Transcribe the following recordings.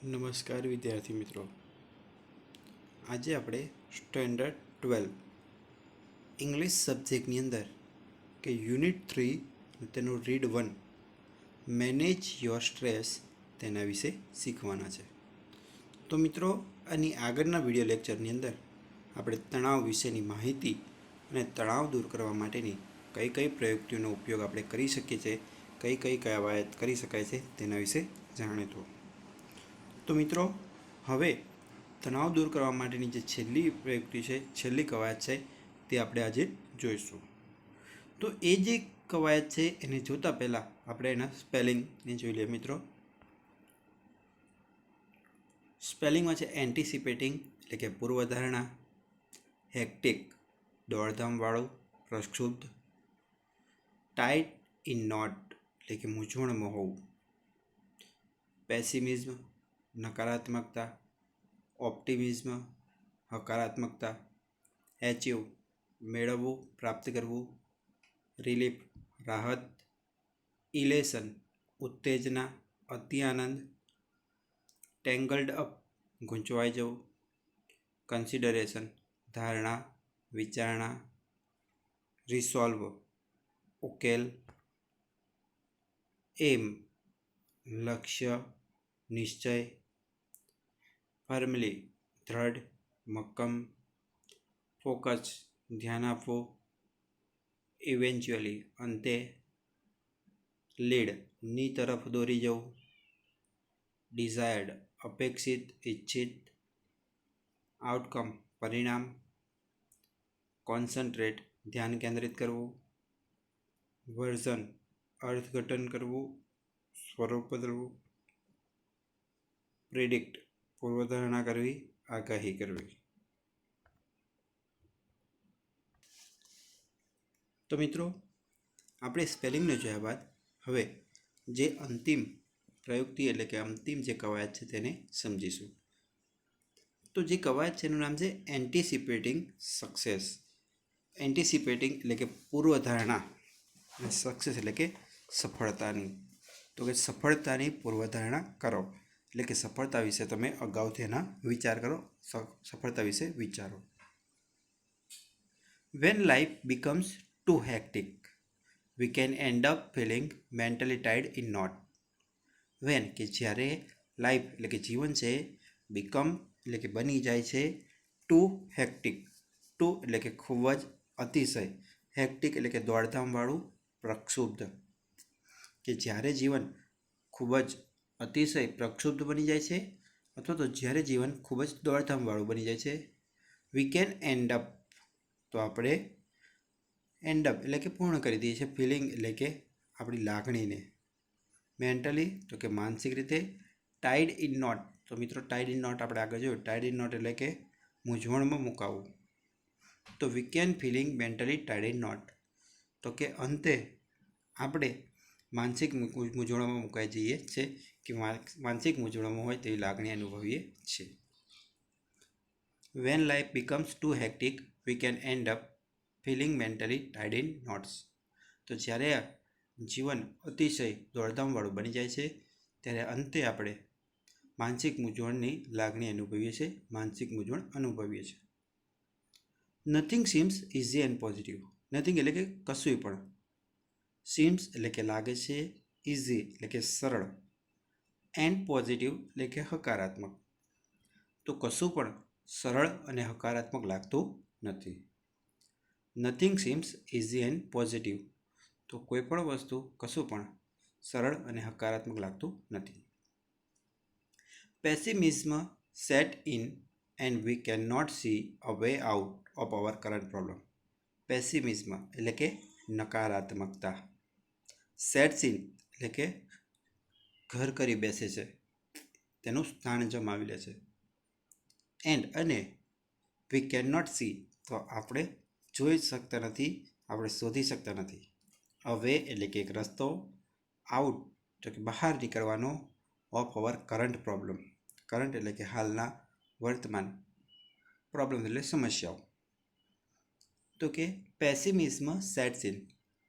નમસ્કાર વિદ્યાર્થી મિત્રો, આજે આપણે સ્ટેન્ડર્ડ 12 ઇંગ્લિશ સબ્જેક્ટની અંદર કે યુનિટ 3 તેનું રીડ 1 મેનેજ યોર સ્ટ્રેસ તેના વિશે શીખવાના છે. તો મિત્રો, આની આગળના વિડીયો લેક્ચરની અંદર આપણે તણાવ વિશેની માહિતી અને તણાવ દૂર કરવા માટેની કઈ કઈ પ્રયુક્તિઓનો ઉપયોગ આપણે કરી શકીએ છીએ, કઈ કઈ કવાયત કરી શકાય છે તેના વિશે જાણીશું. તો મિત્રો, હવે તણાવ દૂર કરવા માટેની જે છેલ્લી પ્રયુક્તિ છે, છેલ્લી કવાયત છે, તે આપણે આજે જોઈશું. તો એ જે કવાયત છે એને જોતાં પહેલાં આપણે એના સ્પેલિંગને જોઈ લઈએ મિત્રો. સ્પેલિંગમાં છે એન્ટિસિપેટિંગ એટલે કે પૂર્વધારણા, હેક્ટિક દોડધામવાળું, પ્રક્ષુબ્ધ, ટાઈટ ઇન નોટ એટલે કે મૂંઝવણમાં હોવું, પેસિમિઝમ નકારાત્મકતા, ઓપ્ટિમિઝમ હકારાત્મકતા, એચિવ મેળવવું પ્રાપ્ત કરવું, રિલીફ રાહત, ઇલેશન ઉત્તેજના અતિ આનંદ, ટેંગલ્ડ અપ ગૂંચવાઈ જવું, કન્સિડરેશન ધારણા વિચારણા, રિસોલ્વ ઉકેલ, એમ લક્ષ્ય નિશ્ચય, ફર્મલી દ્રઢ મક્કમ, ફોકસ ધ્યાન આપવું, ઇવેન્ચ્યુઅલી અંતે, લીડ ની તરફ દોરી જવું, ડિઝાયર્ડ અપેક્ષિત ઇચ્છિત, આઉટકમ પરિણામ, કોન્સન્ટ્રેટ ધ્યાન કેન્દ્રિત કરવું, વર્ઝન અર્થઘટન કરવું સ્વરૂપ બદલવું, પ્રિડિક્ટ પૂર્વધારણા કરવી આગાહી કરવી. તો મિત્રો, આપણે સ્પેલિંગને જોયા બાદ હવે જે અંતિમ પ્રયુક્તિ એટલે કે અંતિમ જે કવાયત છે તેને સમજીશું. તો જે કવાયત છે એનું નામ છે એન્ટિસિપેટિંગ સક્સેસ. એન્ટિસિપેટિંગ એટલે કે પૂર્વધારણા અને સક્સેસ એટલે કે સફળતાની. તો કે સફળતાની પૂર્વધારણા કરો એટલે કે સફળતા વિશે તમે અગાઉથી એના વિચાર કરો, સફળતા વિશે વિચારો. When life becomes too hectic, we can end up feeling mentally tied in knot. When કે જ્યારે લાઈફ એટલે કે જીવન છે, બીકમ એટલે કે બની જાય છે, ટુ હેક્ટિક, ટુ એટલે કે ખૂબ જ અતિશય, હેક્ટિક એટલે કે દોડધામવાળું, પ્રક્ષુબ્ધ કે જ્યારે જીવન ખૂબ જ અતિશય પ્રક્ષુબ્ધ બની જાય છે અથવા તો જ્યારે જીવન ખૂબ જ દોડધામવાળું બની જાય છે. વી કેન એન્ડ અપ તો આપણે એન્ડ અપ એટલે કે પૂર્ણ કરી દઈએ છીએ, ફિલિંગ એટલે કે આપણી લાગણીને, મેન્ટલી તો કે માનસિક રીતે, ટાઈડ ઇન નોટ તો મિત્રો ટાઈડ ઇન નોટ આપણે આગળ જોયું, ટાઈડ ઇન નોટ એટલે કે મૂંઝવણમાં મુકાવવું. તો we can feeling mentally tied in not તો કે અંતે આપણે માનસિક મૂંઝવણમાં મુકાઈ જઈએ છીએ કે માનસિક મૂંઝવણમાં હોય તેવી લાગણી અનુભવીએ છીએ. When life becomes too hectic, we can end up feeling mentally tied in knots. તો જ્યારે જીવન અતિશય દોડધામવાળું બની જાય છે ત્યારે અંતે આપણે માનસિક મૂંઝવણની લાગણી અનુભવીએ છીએ, માનસિક મૂંઝવણ અનુભવીએ છીએ. Nothing seems easy and positive. Nothing એટલે કે કશું પણ, સીમ્સ એટલે કે લાગે છે, ઇઝી એટલે કે સરળ, એન્ડ પોઝિટિવ એટલે કે હકારાત્મક. તો કશું પણ સરળ અને હકારાત્મક લાગતું નથી. Nothing seems easy and positive તો કોઈ પણ વસ્તુ કશું પણ સરળ અને હકારાત્મક લાગતું નથી. Pessimism set in and we can not see a way out of our current problem. Pessimism એટલે કે નકારાત્મકતા, સેટ્સ ઇન એટલે કે ઘર કરી બેસે છે, તેનું સ્થાન જમાવી લે છે, એન્ડ અને વી કેન નોટ સી તો આપણે જોઈ શકતા નથી, આપણે શોધી શકતા નથી. અ વે એટલે કે એક રસ્તો, આઉટ તો કે બહાર નીકળવાનો, of our current problem, current એટલે કે હાલના વર્તમાન, પ્રોબ્લેમ એટલે સમસ્યાઓ. તો કે પેસિમિઝમ સેટ્સ ઇન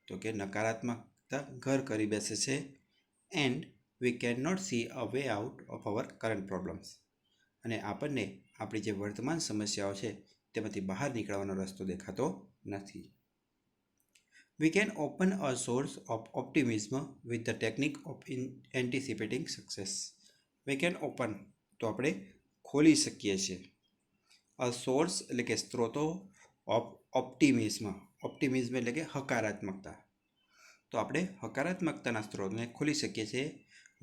તો કે નકારાત્મકતા ઘર કરી બેસે છે, and we can not see a way out of our current problems. અને આપણને આપણી જે વર્તમાન સમસ્યાઓ છે તેમાંથી બહાર નીકળવાનો રસ્તો દેખાતો નથી. We can open a source of optimism with the technique of anticipating success. We can open તો આપણે ખોલી શકીએ છીએ. A source એટલે કે સ્ત્રોતો ઓફ ઓપ્ટિમિઝમ. ઓપ્ટિમિઝમ એટલે કે હકારાત્મકતા. તો આપણે હકારાત્મકતાના સ્ત્રોતને ખોલી શકીએ છીએ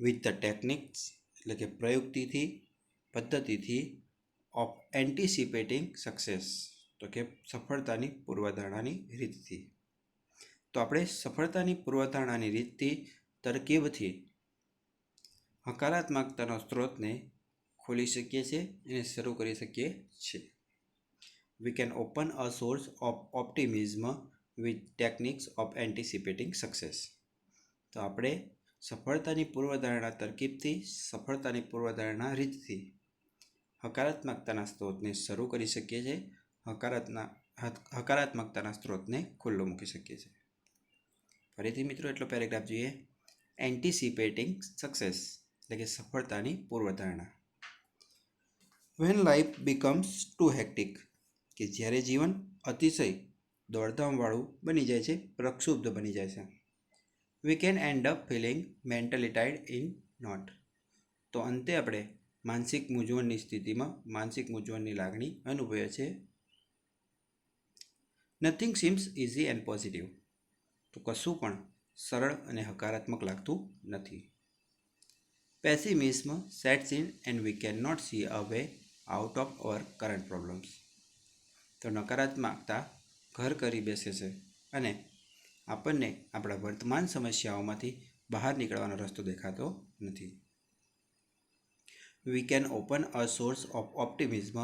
વિથ ધ ટેકનિક્સ એટલે કે પ્રયુક્તિથી, પદ્ધતિથી ઓફ એન્ટિસિપેટિંગ સક્સેસ તો કે સફળતાની પૂર્વધારણાની રીતથી. તો આપણે સફળતાની પૂર્વધારણાની રીતથી, તરકીબથી હકારાત્મકતાનો સ્ત્રોતને ખોલી શકીએ છીએ અને શરૂ કરી શકીએ છીએ. We can open a source of optimism with techniques of anticipating success. તો આપણે સફળતાની પૂર્વધારણા તરકીબથી, સફળતાની પૂર્વધારણા રીતથી હકારાત્મકતાના સ્ત્રોતને શરૂ કરી શકીએ છીએ, હકારાત્મકતાના સ્ત્રોતને ખુલ્લો મૂકી શકીએ છીએ. ફરીથી મિત્રો એટલો પેરેગ્રાફ જોઈએ. એન્ટિસિપેટિંગ સક્સેસ એટલે કે સફળતાની પૂર્વધારણા. When life becomes too hectic, કે જ્યારે જીવન અતિશય દોડધામવાળું બની જાય છે, પ્રક્ષુબ્ધ બની જાય છે. We can end up feeling mentally tied in knot. તો અંતે આપણે માનસિક મૂંઝવણની સ્થિતિમાં, માનસિક મૂંઝવણની લાગણી અનુભવીએ છીએ. Nothing seems easy and positive. તો કશું પણ સરળ અને હકારાત્મક લાગતું નથી. Pessimism sets in and we cannot see a way out of our current problems. તો નકારાત્મકતા ઘર કરી બેસે છે અને આપણને આપણા વર્તમાન સમસ્યાઓમાંથી બહાર નીકળવાનો રસ્તો દેખાતો નથી. We can open a source of optimism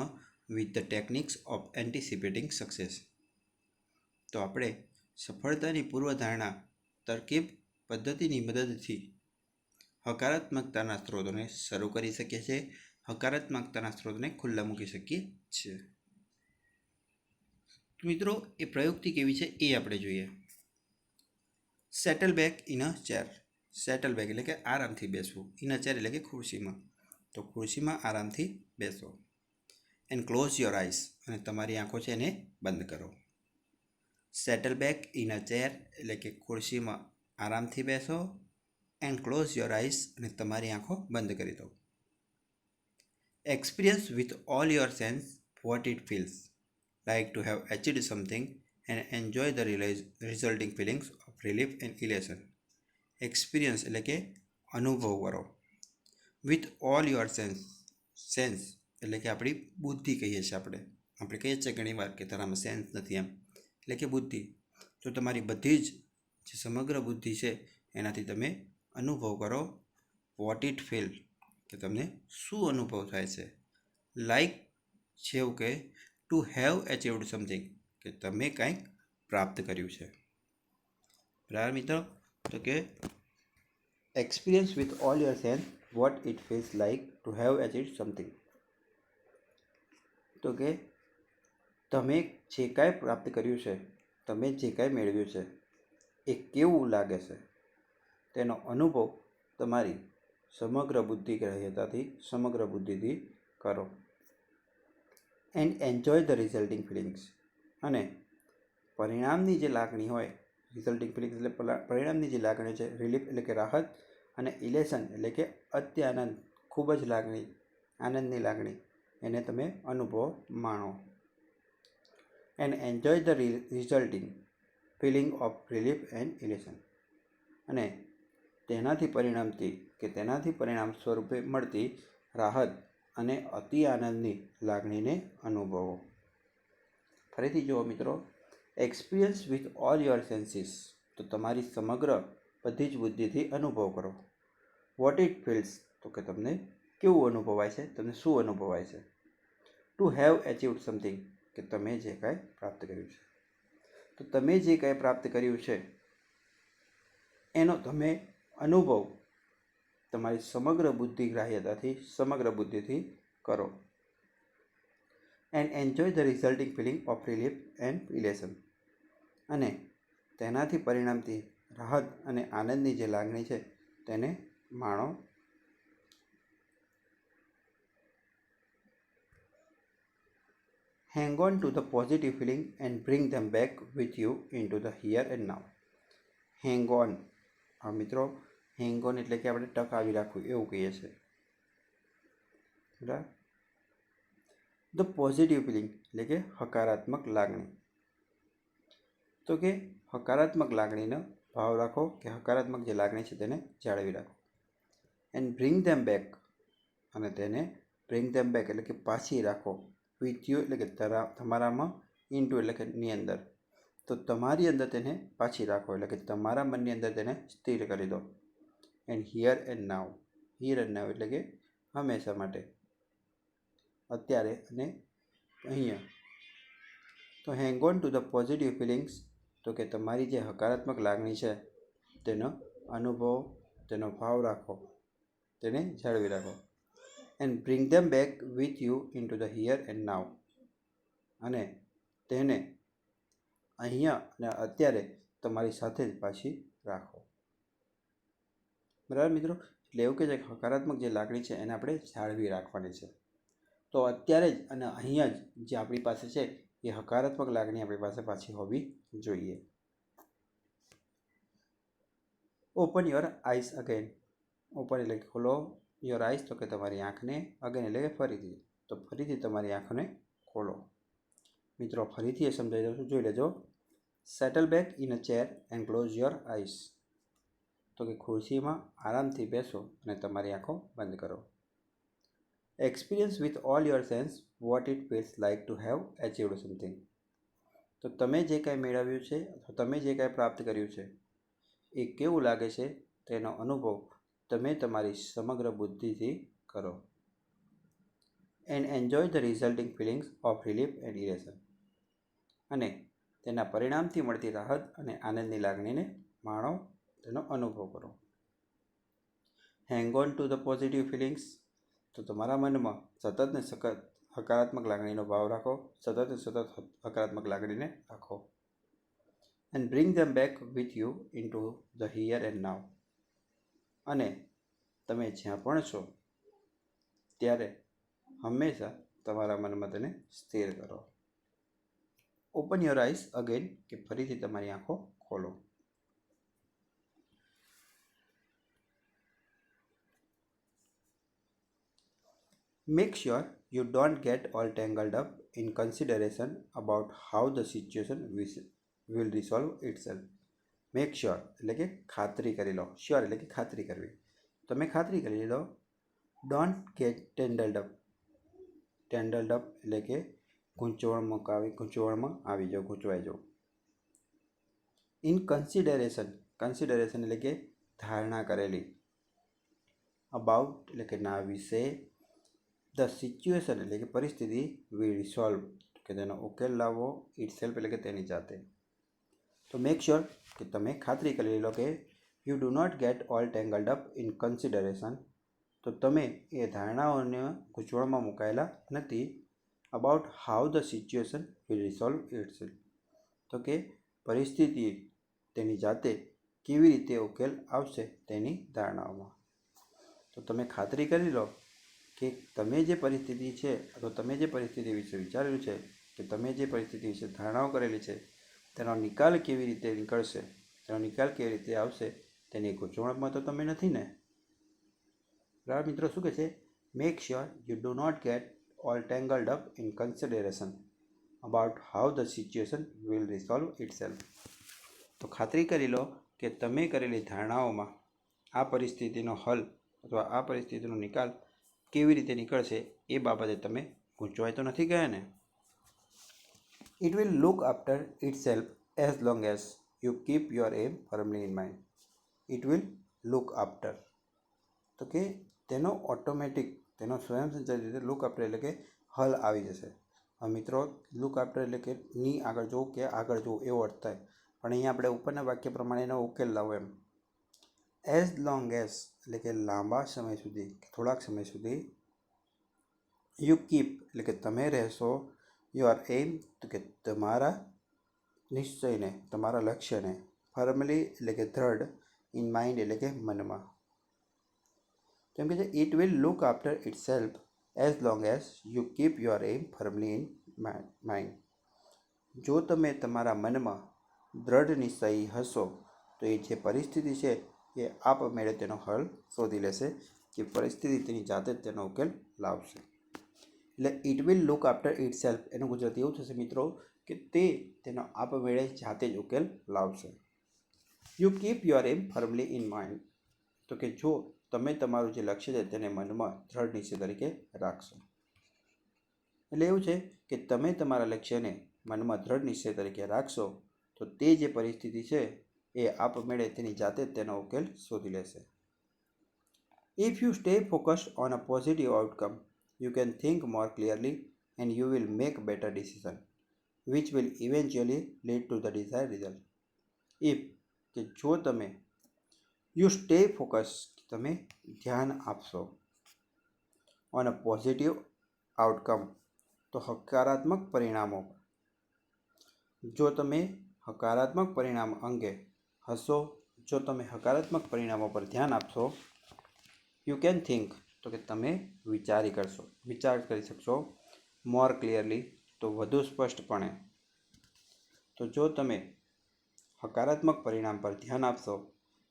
with the techniques of anticipating success. તો આપણે સફળતાની પૂર્વધારણા તરકીબ પદ્ધતિની મદદથી હકારાત્મકતાના સ્ત્રોતોને શરૂ કરી શકીએ છીએ, હકારાત્મકતાના સ્ત્રોતને ખુલ્લા મૂકી શકીએ છીએ. મિત્રો એ પ્રયુક્તિ કેવી છે એ આપણે જોઈએ. Settle back in a chair. Settle back એટલે કે આરામથી બેસવું. ઇન અ ચેર એટલે કે ખુરશીમાં. તો ખુરશીમાં આરામથી બેસો. એન્ડ ક્લોઝ યોર આઈસ અને તમારી આંખો છે એને બંધ કરો. Settle back in a chair એટલે કે ખુરશીમાં આરામથી બેસો. એન્ડ ક્લોઝ યોર આઈસ અને તમારી આંખો બંધ કરી દો. Experience with all your sense what it feels like to have achieved something and enjoy the resulting feelings of relief and elation. Experience એટલે કે અનુભવ કરો. With all your sense એટલે કે આપણી બુદ્ધિ કહીએ છીએ આપણે કહીએ છીએ ઘણી વાર કે તારામાં સેન્સ નથી એમ, એટલે કે બુદ્ધિ. તો તમારી બધી જ જે સમગ્ર બુદ્ધિ છે એનાથી તમે અનુભવ કરો. વોટ ઇટ ફીલ કે તમને શું અનુભવ થાય છે. લાઈક છે એવું કે ટુ હેવ અચીવ્ડ સમથિંગ કે તમે કંઈક પ્રાપ્ત કર્યું છે. બરાબર મિત્રો. તો કે experience with all your sense what it feels like to have achieved something. તો કે તમે જે કાંઈ પ્રાપ્ત કર્યું છે, તમે જે કાંઈ મેળવ્યું છે એ કેવું લાગે છે તેનો અનુભવ તમારી સમગ્ર બુદ્ધિગ્રાહ્યતાથી, સમગ્ર બુદ્ધિથી કરો. And enjoy the resulting feelings અને પરિણામની જે લાગણી હોય, રિઝલ્ટિંગ ફિલિંગ્સ એટલે પરિણામની જે લાગણી છે, રિલીફ એટલે કે રાહત અને ઇલેશન એટલે કે અત્યાનંદ, ખૂબ જ લાગણી, આનંદની લાગણી એને તમે અનુભવ માણો. And enjoy the resulting feeling of relief and elation અને તેનાથી પરિણામ સ્વરૂપે મળતી રાહત અને અતિ આનંદની લાગણીને અનુભવો. ફરીથી જુઓ મિત્રો. Experience with all your senses તો તમારી સમગ્ર બધી જ બુદ્ધિથી અનુભવ કરો. વોટ ઇટ ફીલ્સ તો કે તમને કેવું અનુભવાય છે, તમને શું અનુભવાય છે. ટુ હેવ અચીવ્ડ સમથિંગ કે તમે જે કાંઈ પ્રાપ્ત કર્યું છે. તો તમે જે કાંઈ પ્રાપ્ત કર્યું છે એનો તમે અનુભવ તમારી સમગ્ર બુદ્ધિગ્રાહ્યતાથી, સમગ્ર બુદ્ધિથી કરો. And enjoy the resulting feeling of relief and elation અને તેનાથી પરિણામથી રાહત અને આનંદની જે લાગણી છે તેને માણો. Hang on to the positive feeling and bring them back with you into the here and now. Hang on. મિત્રો હેંગ ઓન એટલે કે આપણે ટકાવી રાખવું એવું કહીએ છીએ. બરાબર. ધ પોઝિટિવ ફિલિંગ એટલે કે હકારાત્મક લાગણી. તો કે હકારાત્મક લાગણીનો ભાવ રાખો કે હકારાત્મક જે લાગણી છે તેને જાળવી રાખો. એન્ડ બ્રિંગ ધેમ બેક અને તેને બ્રિંગ ધેમ બેક એટલે કે પાછી રાખો. વિથ યુ એટલે કે તમારામાં, ઇન્ટુ એટલે કે ની અંદર. તો તમારી અંદર તેને પાછી રાખો એટલે કે તમારા મનની અંદર તેને સ્થિર કરી દો. And here and now. Here and now એટલે કે હંમેશા માટે, અત્યારે અને અહીંયા. તો hang on to the positive feelings, તો કે તમારી જે હકારાત્મક લાગણી છે તેનો અનુભવ, તેનો ભાવ રાખો, તેને જાળવી રાખો. And bring them back with you in to the here and નાવ, અને તેને અહીંયા અને અત્યારે તમારી સાથે જ પાછી રાખો. બરાબર મિત્રો. એટલે એવું કહે છે કે હકારાત્મક જે લાગણી છે એને આપણે જાળવી રાખવાની છે. તો અત્યારે જ અને અહીંયા જ જે આપણી પાસે છે એ હકારાત્મક લાગણી આપણી પાસે પાછી હોવી જોઈએ. Open your eyes again. Open એટલે કે ખોલો, યોર આઈસ તો કે તમારી આંખને, અગેન એટલે કે ફરીથી. તો ફરીથી તમારી આંખને ખોલો. મિત્રો ફરીથી એ સમજાવી દઉં છું, જોઈ લેજો. Settle back in a chair and close your eyes. તો કે ખુરશીમાં આરામથી બેસો અને તમારી આંખો બંધ કરો. Experience with all your sense what it feels like to have અચીવડ something. તો તમે જે કાંઈ મેળવ્યું છે અથવા તમે જે કાંઈ પ્રાપ્ત કર્યું છે એ કેવું લાગે છે તેનો અનુભવ તમે તમારી સમગ્ર બુદ્ધિથી કરો. And enjoy the resulting feelings of relief and elation. અને તેના પરિણામથી મળતી રાહત અને આનંદની લાગણીને માણો, તેનો અનુભવ કરો. Hang on to the positive feelings. તો તમારા મનમાં સતત ને સતત હકારાત્મક લાગણીનો ભાવ રાખો, સતત ને સતત હકારાત્મક લાગણીને રાખો. And bring them back with you in to the here and નાવ. અને તમે જ્યાં પણ છો ત્યારે હંમેશા તમારા મનમાં તેને સ્થિર કરો. ઓપન યોર આઈસ અગેન કે ફરીથી તમારી આંખો ખોલો. Make sure you don't get all tangled up in consideration about how the situation will resolve itself. Make sure એટલે કે ખાતરી કરી લો. શ્યોર એટલે કે ખાતરી કરવી. તમે ખાતરી કરી લો. Don't get tangled up. Tangled up એટલે કે ગૂંચવણમાં આવી જાઓ, ગૂંચવાઈ જાઓ. In consideration. કન્સિડરેશન એટલે કે ધારણા કરેલી. અબાઉટ એટલે કે ના વિશે. ધ સિચ્યુએશન એટલે કે પરિસ્થિતિ વિલ રિસોલ્વ કે તેનો ઉકેલ લાવવો, ઇટ સેલ્ફ એટલે કે તેની જાતે. તો મેક શ્યોર કે તમે ખાતરી કરી લો કે you do not get all tangled up in consideration. તો તમે એ ધારણાઓને ગૂંચવણમાં મુકાયેલા નથી. About how the situation will resolve itself. તો કે પરિસ્થિતિ તેની જાતે કેવી રીતે ઉકેલ આવશે તેની ધારણાઓમાં. તો તમે ખાતરી કરી લો કે તમે જે પરિસ્થિતિ છે અથવા તમે જે પરિસ્થિતિ વિશે વિચારેલું છે કે તમે જે પરિસ્થિતિ વિશે ધારણાઓ કરેલી છે તેનો નિકાલ કેવી રીતે નીકળશે, તેનો નિકાલ કેવી રીતે આવશે તેની ગૂંચવણમાં તો તમે નથી ને. બરાબર મિત્રો. શું કહે છે? Make sure you do not get all tangled up in consideration about how the situation will resolve itself. તો ખાતરી કરી લો કે તમે કરેલી ધારણાઓમાં આ પરિસ્થિતિનો હલ અથવા આ પરિસ્થિતિનો નિકાલ કેવી રીતે નીકળશે એ બાબતે તમે ગૂંચવાઈ તો નથી ગયા ને. It will look after itself as long as you keep your aim firmly in mind. It will look after. તો કે તેનો ઓટોમેટિક, તેનો સ્વયંસંચાલિત રીતે લુક આફ્ટર એટલે કે હલ આવી જશે. મિત્રો લુક આફ્ટર એટલે કે ની આગળ જોવું કે આગળ જોવું એવો અર્થ થાય, પણ અહીંયા આપણે ઉપરના વાક્ય પ્રમાણે એનો ઉકેલ લાવો એમ. એઝ લોંગ એઝ એટલે કે લાંબા સમય સુધી કે થોડાક સમય સુધી. યુ કીપ એટલે કે તમે રહેશો. યોર એમ તો કે તમારા નિશ્ચયને, તમારા લક્ષ્યને. ફર્મલી એટલે કે દ્રઢ. ઇન માઇન્ડ એટલે કે મનમાં. તો એમ કહે છે it will look after itself as long as you keep your aim firmly in mind. જો તમે તમારા મનમાં દ્રઢ નિશ્ચયી હશો તો એ જે પરિસ્થિતિ છે એ આપમેળે તેનો હલ શોધી લેશે, કે પરિસ્થિતિ તેની જાતે જ તેનો ઉકેલ લાવશે. એટલે it will look after it self એનું ગુજરાતી એવું થશે મિત્રો કે તે તેનો આપમેળે જાતે જ ઉકેલ લાવશે. You keep your aim firmly in mind, તો કે જો તમે તમારું જે લક્ષ્ય છે તેને મનમાં દ્રઢ નિશ્ચય તરીકે રાખશો. એટલે એવું છે કે તમે તમારા લક્ષ્યને મનમાં દ્રઢ નિશ્ચય તરીકે રાખશો તો તે જે પરિસ્થિતિ છે એ આપમેળે તેની જાતે જ તેનો ઉકેલ શોધી લેશે. If you stay focused on a positive outcome you can think more clearly and you will make better decision which will eventually lead to the desired result. If કે જો તમે you stay focused તમે ધ્યાન આપશો on a positive outcome તો હકારાત્મક પરિણામો, જો તમે હકારાત્મક પરિણામ અંગે હશો, જો તમે હકારાત્મક પરિણામો પર ધ્યાન આપશો, you can think તો કે તમે વિચાર કરી શકશો, મોર ક્લિયરલી તો વધુ સ્પષ્ટપણે. તો જો તમે હકારાત્મક પરિણામ પર ધ્યાન આપશો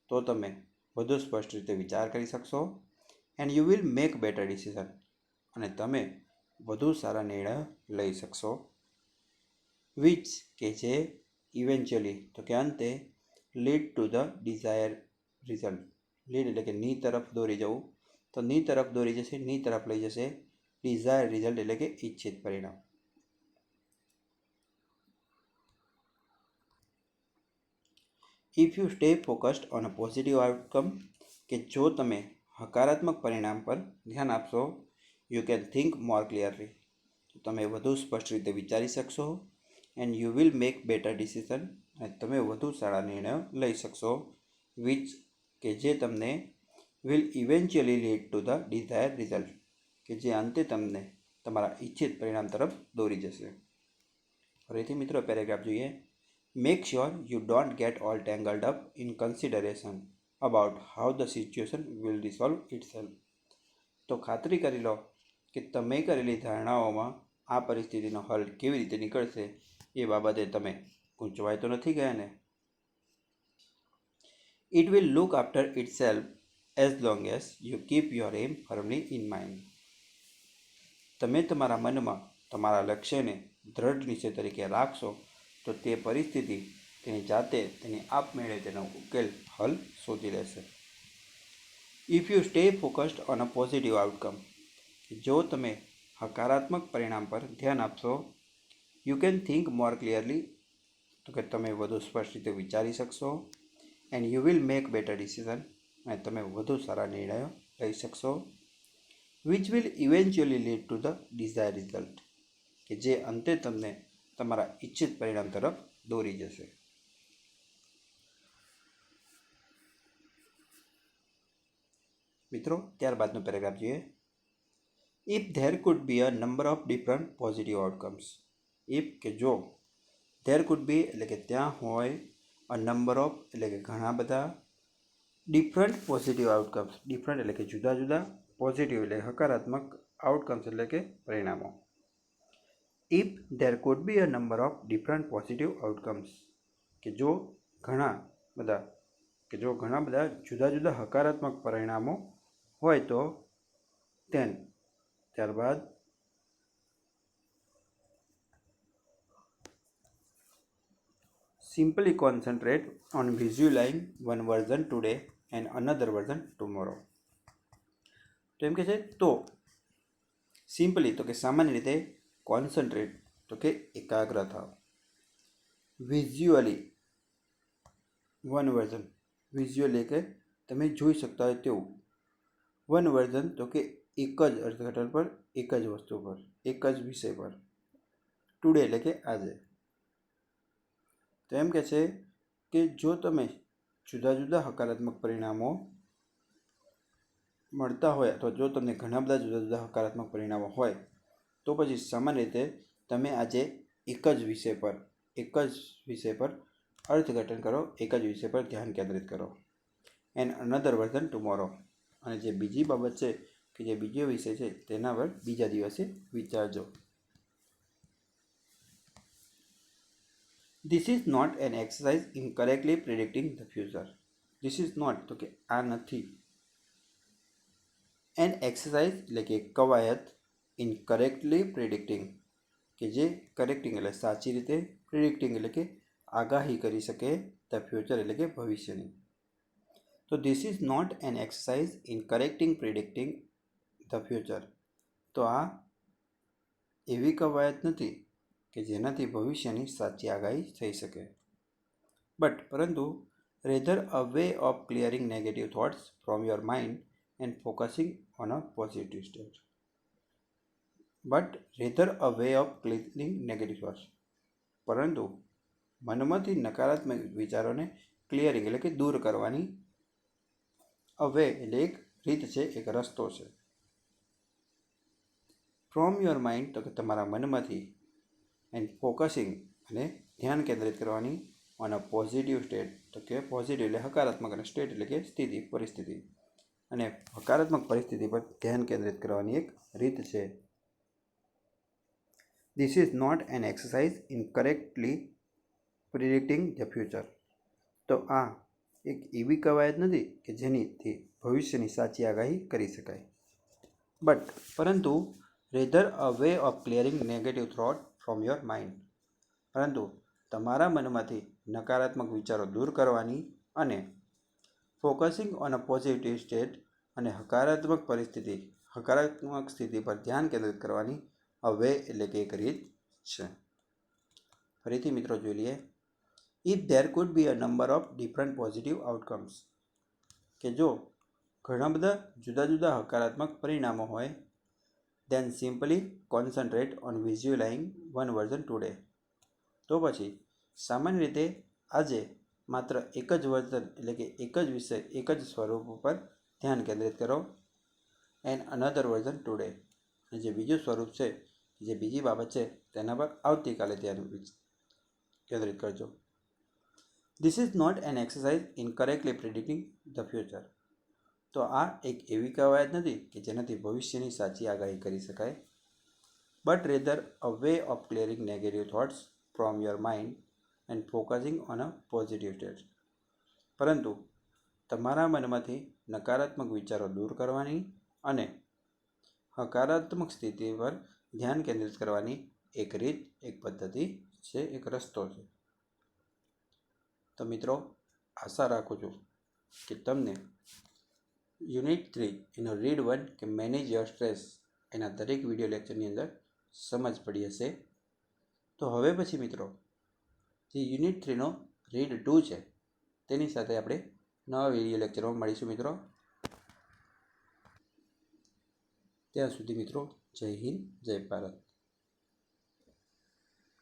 તો તમે વધુ સ્પષ્ટ રીતે વિચાર કરી શકશો, and you will make better decision અને તમે વધુ સારા નિર્ણય લઈ શકશો, વિચ કે જે ઇવેન્ચ્યુઅલી તો કે અંતે lead to the desire result. Lead એટલે કે ની તરફ દોરી જવું, તો ની તરફ દોરી જશે, ની તરફ લઈ જશે ડિઝાયર રિઝલ્ટ એટલે કે ઈચ્છિત પરિણામ. If you stay focused on a positive outcome કે જો તમે હકારાત્મક પરિણામ પર ધ્યાન આપશો, you can think more clearly તો તમે વધુ સ્પષ્ટ રીતે વિચારી શકશો, and you will make better decision અને તમે વધુ સારા નિર્ણયો લઈ શકશો, વિચ કે જે તમને will eventually lead to the desire result કે જે અંતે તમને તમારા ઈચ્છિત પરિણામ તરફ દોરી જશે. ફરીથી મિત્રો પેરેગ્રાફ જોઈએ. Make sure you don't get all tangled up in consideration about how the situation will resolve itself. તો ખાતરી કરી લો કે તમે કરેલી ધારણાઓમાં આ પરિસ્થિતિનો હલ કેવી રીતે નીકળશે એ બાબતે તમે ગૂંચવાઈ તો નથી ગયા ને. It will look after itself as long as you keep your aim firmly in mind. તમે તમારા મનમાં તમારા લક્ષ્યને દ્રઢ નિશ્ચય તરીકે રાખશો તો તે પરિસ્થિતિ તેની જાતે તેની આપમેળે તેનો ઉકેલ હલ શોધી લેશે. If you stay focused on a positive outcome, જો તમે હકારાત્મક પરિણામ પર ધ્યાન આપશો, you can think more clearly તો કે તમે વધુ સ્પષ્ટ રીતે વિચારી શકશો, and you will make better decision અને તમે વધુ સારા નિર્ણયો લઈ શકશો, which will eventually lead to the desire result કે જે અંતે તમને તમારા ઈચ્છિત પરિણામ તરફ દોરી જશે. મિત્રો ત્યારબાદનો પેરેગ્રાફ જોઈએ. If there food B a number of different positive outcomes. If કે જો, ધેર કુડ બી એટલે કે ત્યાં હોય, અ નંબર ઓફ એટલે કે ઘણા બધા, ડિફરન્ટ પોઝિટિવ આઉટકમ્સ, ડિફરન્ટ એટલે કે જુદા જુદા, પોઝિટિવ એટલે હકારાત્મક, આઉટકમ્સ એટલે કે પરિણામો. If there food B a number of different positive outcomes કે જો ઘણા બધા જુદા જુદા હકારાત્મક પરિણામો હોય તો then ત્યારબાદ simply concentrate on visualizing one version today and another version tomorrow. તો એમ કે છે તો સિમ્પલી તો કે સામાન્ય રીતે, કોન્સન્ટ્રેટ તો કે એકાગ્ર થાવ, વિઝ્યુઅલી વન વર્ઝન, વિઝ્યુઅલી કે તમે જોઈ શકતા હોય તેવું, વન વર્ઝન તો કે એક જ અર્થઘટન પર, એક જ વસ્તુ પર, એક જ વિષય પર, ટુડે એટલે કે આજે. તો એમ કે છે કે જો તમે જુદા જુદા હકારાત્મક પરિણામો મળતા હોય અથવા જો તમને ઘણા બધા જુદા જુદા હકારાત્મક પરિણામો હોય તો પછી સામાન્ય રીતે તમે આજે એક જ વિષય પર અર્થઘટન કરો, એક જ વિષય પર ધ્યાન કેન્દ્રિત કરો. એન્ડ અનધર વર્ઝન ટુમોરો અને જે બીજી બાબત છે કે જે બીજો વિષય છે તેના પર બીજા દિવસે વિચારજો. This is not an exercise in correctly predicting the future. This is not તો કે આ નથી. એન એક્સરસાઇઝ એટલે કે કવાયત ઇન કરેક્ટલી પ્રિડિક્ટિંગ કે જે કરેક્ટિંગ એટલે સાચી રીતે, પ્રિડિક્ટિંગ એટલે કે આગાહી કરી શકે ધ ફ્યુચર એટલે કે ભવિષ્યની. તો this is not an exercise in predicting the future. તો આ એવી કવાયત નથી કે જેનાથી ભવિષ્યની સાચી આગાહી થઈ શકે. પરંતુ rather a way of clearing negative thoughts from your mind and focusing on a positive state. પરંતુ મનમાંથી નકારાત્મક વિચારોને ક્લિયરિંગ એટલે કે દૂર કરવાની અ વે એટલે એક રીત છે, એક રસ્તો છે. ફ્રોમ યોર માઇન્ડ તો કે તમારા મનમાંથી, એન્ડ ફોકસિંગ અને ધ્યાન કેન્દ્રિત કરવાની ઓન અ પોઝિટિવ સ્ટેટ તો કે પોઝિટિવ એટલે હકારાત્મક અને સ્ટેટ એટલે કે સ્થિતિ, પરિસ્થિતિ, અને હકારાત્મક પરિસ્થિતિ પર ધ્યાન કેન્દ્રિત કરવાની એક રીત છે. This is not an exercise in correctly predicting the future. તો આ એક એવી કવાયત નથી કે જેનીથી ભવિષ્યની સાચી આગાહી કરી શકાય. પરંતુ rather a way of clearing negative thought from your mind. પરંતુ તમારા મનમાંથી નકારાત્મક વિચારો દૂર કરવાની અને focusing on a positive state અને હકારાત્મક સ્થિતિ પર ધ્યાન કેન્દ્રિત કરવાની અ વે એટલે કે એક રીત છે. ફરીથી મિત્રો જોઈ લઈએ. If there food B a number of different positive outcomes. કે જો ઘણા બધા જુદા જુદા હકારાત્મક પરિણામો હોય, then simply concentrate on visualizing one version today. તો પછી સામાન્ય રીતે આજે માત્ર એક જ વર્ઝન એટલે કે એક જ વિષય, એક જ સ્વરૂપ ઉપર ધ્યાન કેન્દ્રિત કરો. And another version today. અને જે બીજું સ્વરૂપ છે, જે બીજી બાબત છે તેના પર આવતીકાલે ધ્યાન કેન્દ્રિત કરજો. This is not an exercise in correctly predicting the future. તો આ એક એવી કવાયત નથી કે જેનાથી ભવિષ્યની સાચી આગાહી કરી શકાય. But rather a way of clearing negative thoughts from your mind and focusing on a positive state. પરંતુ તમારા મનમાંથી નકારાત્મક વિચારો દૂર કરવાની અને હકારાત્મક સ્થિતિ પર ધ્યાન કેન્દ્રિત કરવાની એક રીત, એક પદ્ધતિ છે, એક રસ્તો છે. તો મિત્રો, આશા રાખું છું કે તમને યુનિટ 3 એનો રીડ 1 કે મેનેજ યોર સ્ટ્રેસ એના દરેક વિડીયો લેક્ચરની અંદર સમજ પડી હશે. તો હવે પછી મિત્રો જે યુનિટ 3નો રીડ 2 છે તેની સાથે આપણે નવા વિડીયો લેક્ચરમાં મળીશું મિત્રો. ત્યાં સુધી મિત્રો, જય હિન્દ, જય ભારત.